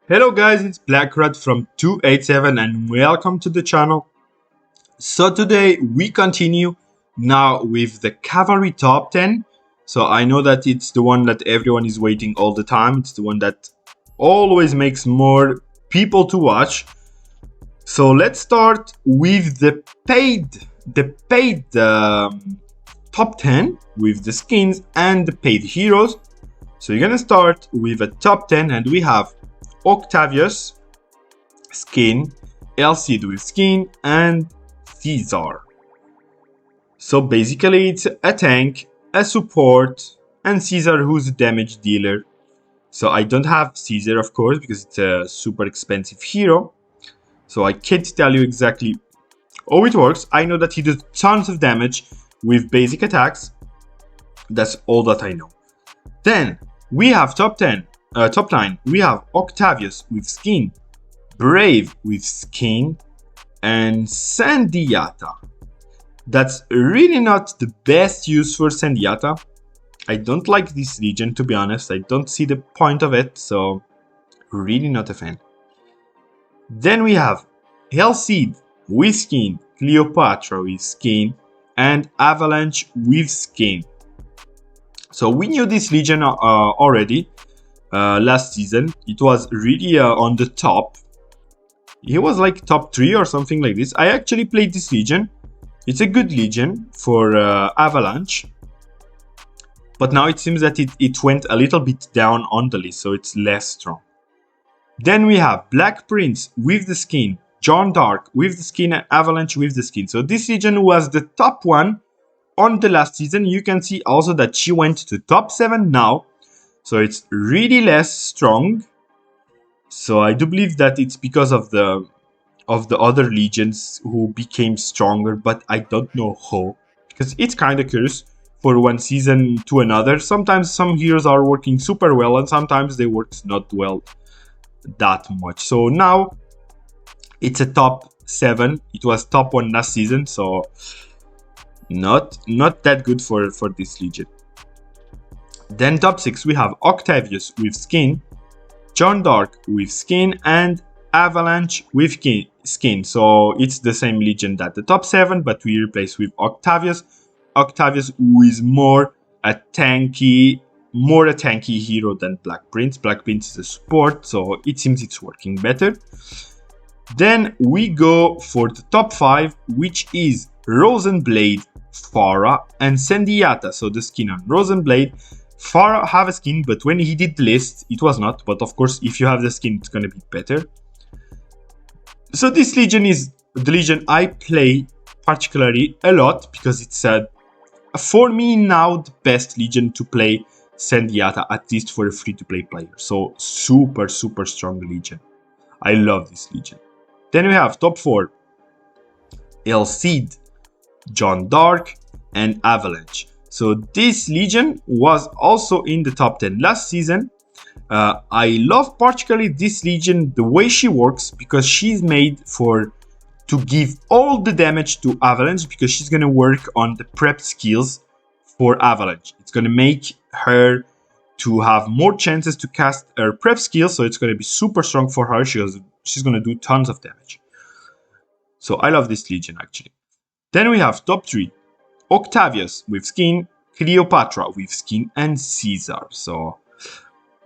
Hello guys, it's Blackrat from 287 and welcome to the channel. So today we continue now with the Cavalry top 10. So I know that it's the one that everyone is waiting all the time. It's the one that always makes more people to watch. So let's start with the paid top 10 with the skins and the paid heroes. So you're gonna start with a top 10 and we have Octavius skin, Elcid with skin, and Caesar. So basically it's a tank, a support, and Caesar who's a damage dealer. So I don't have Caesar of course because it's a super expensive hero. So I can't tell you exactly how it works. I know that he does tons of damage with basic attacks. That's all that I know. Then we have top 9, we have Octavius with skin, Brave with skin, and Sandiata. That's really not the best use for Sandiata. I don't like this legion, to be honest. I don't see the point of it, so really not a fan. Then we have Elcid with skin, Cleopatra with skin, and Avalanche with skin. So we knew this legion already last season. It was really on the top. He was like top 3 or something like this. I actually played this legion. It's a good legion for Avalanche. But now it seems that it went a little bit down on the list, so it's less strong. Then we have Black Prince with the skin, John Dark with the skin, and Avalanche with the skin. So this legion was the top one on the last season. You can see also that she went to top 7 now. So it's really less strong. So I do believe that it's because of the other legions who became stronger, but I don't know how, because it's kind of curious for one season to another. Sometimes some heroes are working super well and sometimes they work not well that much. So now it's a top 7. It was top 1 last season, so not that good for this legion. Then top 6 we have Octavius with skin, John Dark with skin, and Avalanche with skin. So it's the same legion that the top 7, but we replace with Octavius. Octavius who is more a tanky hero than Black Prince. Black Prince is a support, so it seems it's working better. Then we go for the top 5, which is Rosenblade, Farah, and Sandiata. So the skin on Rosenblade. Farah have a skin, but when he did the list, it was not. But of course, if you have the skin, it's gonna be better. So this legion is the legion I play particularly a lot because it's for me now the best legion to play Sandiata, at least for a free-to-play player. So super strong legion. I love this legion. Then we have top 4, Elcid, John Dark, and Avalanche. So this legion was also in the top 10 last season. I love particularly this legion, the way she works, because she's made to give all the damage to Avalanche, because she's going to work on the prep skills for Avalanche. It's going to make her to have more chances to cast her prep skills, so it's going to be super strong for her. She's going to do tons of damage. So I love this legion actually. Then we have top 3, Octavius with skin, Cleopatra with skin, and Caesar. So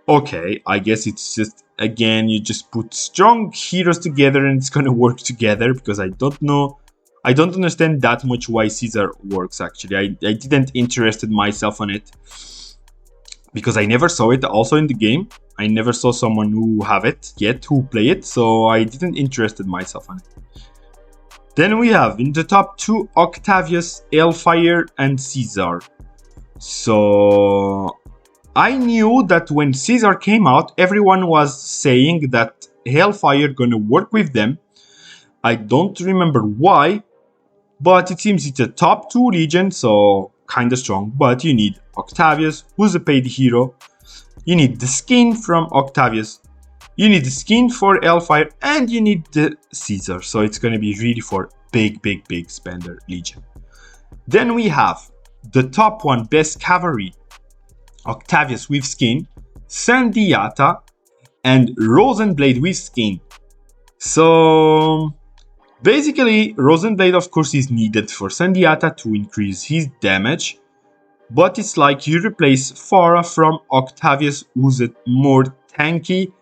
okay, I guess it's just, again, you just put strong heroes together and it's gonna work together, because I don't understand that much why Caesar works actually. I didn't interested myself on it because I never saw it also in the game. I never saw someone who have it yet, who play it, so I didn't interested myself on it. Then we have in the top 2 Octavius, Hellfire, and Caesar. So I knew that when Caesar came out, everyone was saying that Hellfire gonna work with them. I don't remember why, but it seems it's a top 2 legion, so kinda strong. But you need Octavius, who's a paid hero. You need the skin from Octavius. You need the skin for Hellfire, and you need the Caesar. So it's gonna be really for big spender legion. Then we have the top 1 best cavalry, Octavius with skin, Sandiata, and Rosenblade with skin. So basically, Rosenblade of course is needed for Sandiata to increase his damage, but it's like you replace Farah from Octavius, who's more tanky,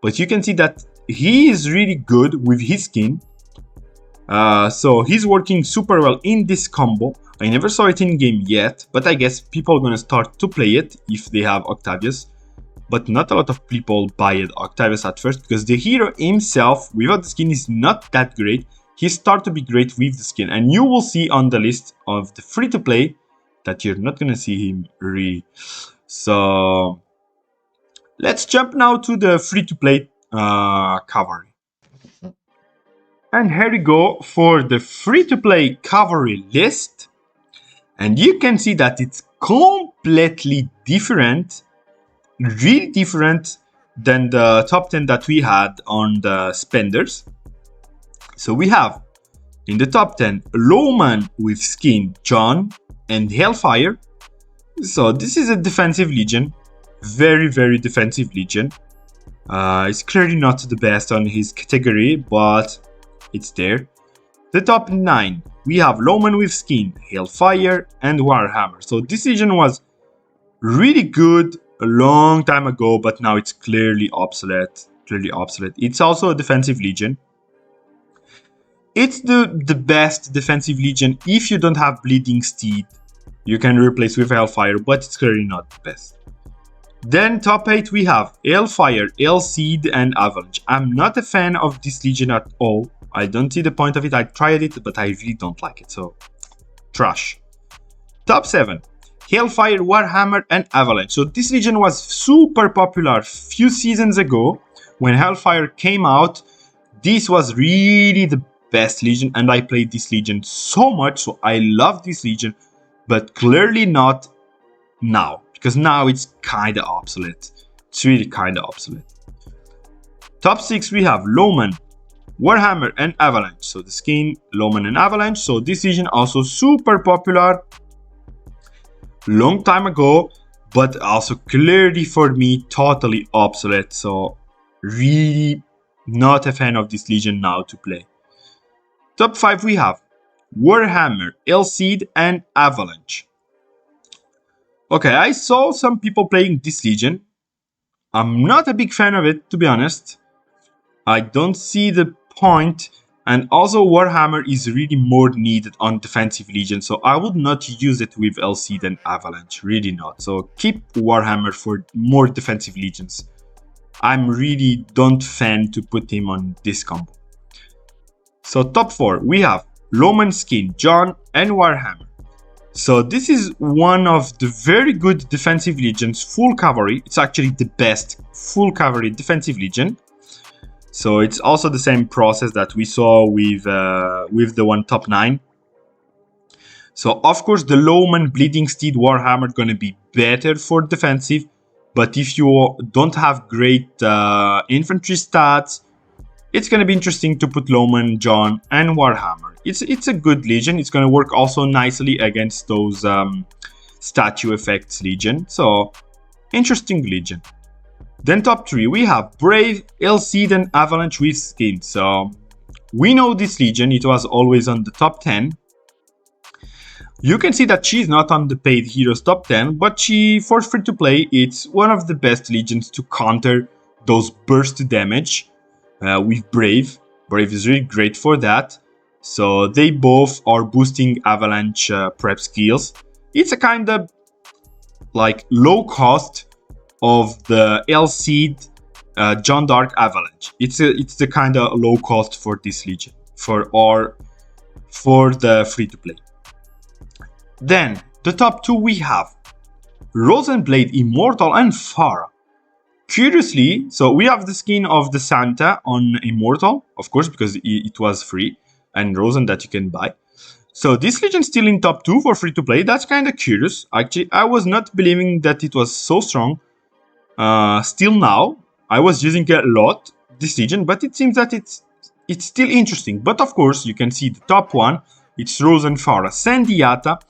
but you can see that he is really good with his skin. So he's working super well in this combo. I never saw it in game yet, but I guess people are gonna start to play it if they have Octavius. But not a lot of people buy it Octavius at first, because the hero himself without the skin is not that great. He starts to be great with the skin, and you will see on the list of the free-to-play that you're not gonna see him really. So let's jump now to the free-to-play cavalry. And here we go for the free-to-play cavalry list. And you can see that it's completely different, really different than the top 10 that we had on the spenders. So we have in the top 10 Lowman with skin John and Hellfire. So this is a defensive legion, very defensive legion. It's clearly not the best on his category, but it's there. The top 9, we have Lowman with skin, Hellfire, and Warhammer. So this legion was really good a long time ago, but now it's clearly obsolete. It's also a defensive legion. It's the best defensive legion if you don't have Bleeding Steed. You can replace with Hellfire, but it's clearly not the best. Then top 8 we have Hellfire, Hellseed, and Avalanche. I'm not a fan of this legion at all. I don't see the point of it. I tried it, but I really don't like it, so trash. Top 7, Hellfire, Warhammer, and Avalanche. So this legion was super popular a few seasons ago when Hellfire came out. This was really the best legion, and I played this legion so much, so I love this legion, but clearly not now, because now it's kinda obsolete. It's really kinda obsolete. Top 6 we have Lowman, Warhammer, and Avalanche. So the skin, Lowman, and Avalanche. So this legion also super popular long time ago, but also clearly for me totally obsolete. So really not a fan of this legion now to play. Top 5 we have Warhammer, Hellseed, and Avalanche. Okay, I saw some people playing this legion. I'm not a big fan of it, to be honest. I don't see the point, and also Warhammer is really more needed on defensive legion, so I would not use it with Hellseed and Avalanche, really not. So keep Warhammer for more defensive legions. I'm really don't fan to put him on this combo. So top 4 we have Lowman, skin John, and Warhammer. So this is one of the very good defensive legions, full cavalry. It's actually the best full cavalry defensive legion. So it's also the same process that we saw with the one top 9. So of course the Lowman Bleeding Steed Warhammer gonna be better for defensive, but if you don't have great infantry stats, it's gonna be interesting to put Lowman, John, and Warhammer. It's a good legion. It's gonna work also nicely against those statue effects legion. So interesting legion. Then top 3 we have Brave, Hellseed, and Avalanche with skin. So we know this legion, it was always on the top 10. You can see that she's not on the paid heroes top 10, but she, for free to play, it's one of the best legions to counter those burst damage with Brave. Brave is really great for that. So they both are boosting Avalanche prep skills. It's a kind of like low cost of the Hellseed John Dark Avalanche. It's the kind of low cost for this legion for the free to play. Then the top 2 we have Rosenblade Immortal and Farah. Curiously, so we have the skin of the Santa on Immortal, of course, because it was free, and Rosen that you can buy. So this legion still in top 2 for free to play. That's kind of curious. Actually, I was not believing that it was so strong. Still now, I was using a lot this legion, but it seems that it's it's still interesting. But of course, you can see the top one. It's Rosen, Farah, Sandiata.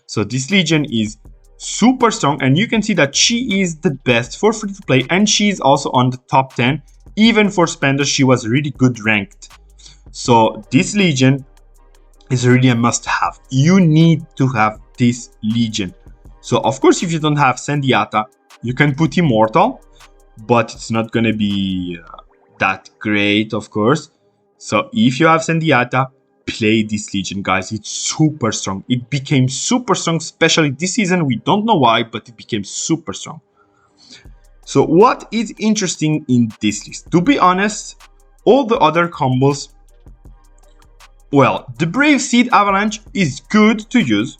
So this Legion is super strong, and you can see that she is the best for free to play, and she is also on the top 10. Even for spenders, she was really good ranked. So this Legion is really a must-have. You need to have this Legion. So of course, if you don't have Sandiata, you can put Immortal, but it's not gonna be that great, of course. So if you have Sandiata, play this Legion, guys. It's super strong. It became super strong, especially this season. We don't know why, but it became super strong. So what is interesting in this list? To be honest, all the other combos, well, the Brave Seed Avalanche is good to use.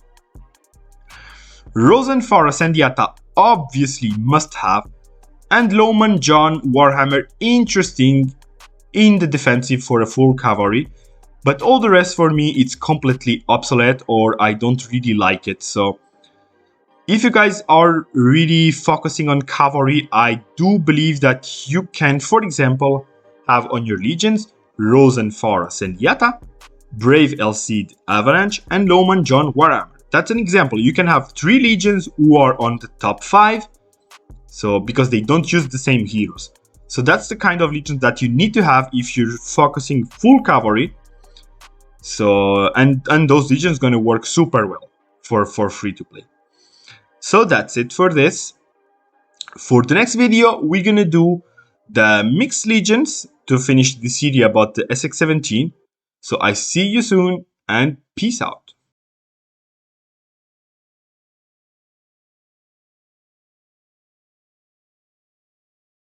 Rosen, Farah, Sandiata obviously must have. And Lohman, John, Warhammer, interesting in the defensive for a full cavalry. But all the rest for me, it's completely obsolete, or I don't really like it. So if you guys are really focusing on cavalry, I do believe that you can, for example, have on your legions Rosen, Farah, Sandiata, Brave Elseed, Avalanche, and Lohman, John, Warhammer. That's an example. You can have 3 legions who are on the top 5. So because they don't use the same heroes. So that's the kind of legions that you need to have if you're focusing full cavalry. So and those legions gonna work super well for free to play. So that's it for this. For the next video, we're gonna do the mixed legions to finish the series about the Sx17. So I see you soon, and peace out.